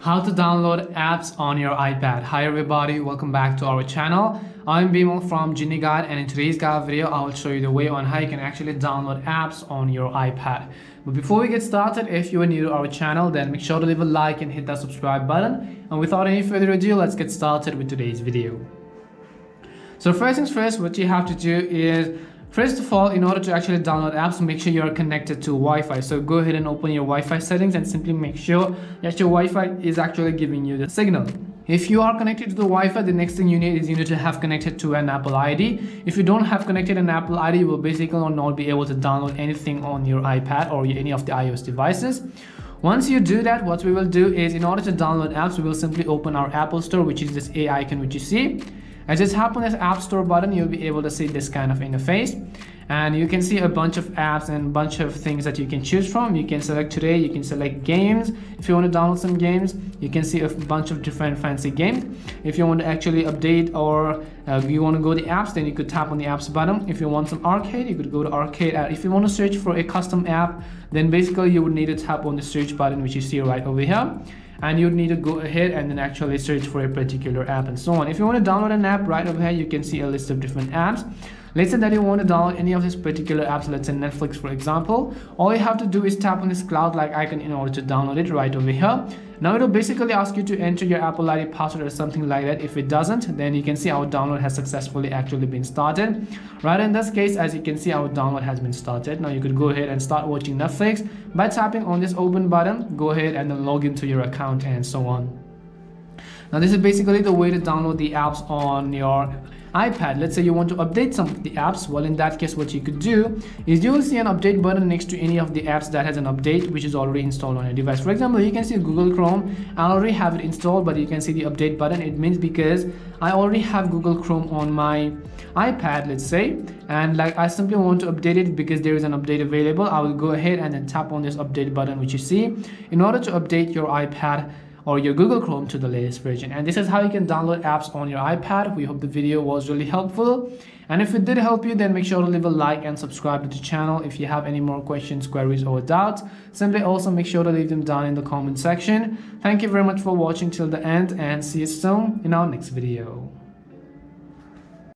How to download apps on your iPad. Hi everybody, welcome back to our channel. I'm Bimal from Genie Guide, and in today's guide video I will show you the way on how you can actually download apps on your iPad. But before we get started, if you are new to our channel, then make sure to leave a like and hit that subscribe button. And without any further ado, let's get started with today's video. So first things first, what you have to do is, first of all, in order to actually download apps, make sure you are connected to Wi-Fi. So go ahead and open your Wi-Fi settings and simply make sure that your Wi-Fi is actually giving you the signal. If you are connected to the Wi-Fi, the next thing you need is you need to have connected to an Apple ID. If you don't have connected an Apple ID, you will basically not be able to download anything on your iPad or any of the iOS devices. Once you do that, what we will do is, in order to download apps, we will simply open our Apple Store, which is this A icon which you see. And just tap on this App Store button, you'll be able to see this kind of interface. And you can see a bunch of apps and a bunch of things that you can choose from. You can select today, you can select games. If you want to download some games, you can see a bunch of different fancy games. If you want to actually update or you want to go to the apps, then you could tap on the apps button. If you want some arcade, you could go to arcade. If you want to search for a custom app, then basically you would need to tap on the search button, which you see right over here. And you'd need to go ahead and then actually search for a particular app and so on. If you want to download an app, right over here you can see a list of different apps. Let's say that you want to download any of these particular apps, let's say Netflix for example. All you have to do is tap on this cloud-like icon in order to download it right over here. Now it will basically ask you to enter your Apple ID password or something like that. If it doesn't, then you can see our download has successfully actually been started. Right, in this case, as you can see, our download has been started. Now you could go ahead and start watching Netflix by tapping on this open button. Go ahead and then log into your account and so on. Now this is basically the way to download the apps on your iPad. Let's say you want to update some of the apps. Well, in that case, what you could do is you will see an update button next to any of the apps that has an update which is already installed on your device. For example, you can see Google Chrome. I already have it installed, but you can see the update button. It means because I already have Google Chrome on my iPad, let's say, and like I simply want to update it because there is an update available. I will go ahead and then tap on this update button which you see in order to update your iPad or your Google Chrome to the latest version. And this is how you can download apps on your iPad. We hope the video was really helpful. And if it did help you, then make sure to leave a like and subscribe to the channel. If you have any more questions, queries, or doubts, simply also make sure to leave them down in the comment section. Thank you very much for watching till the end, and see you soon in our next video.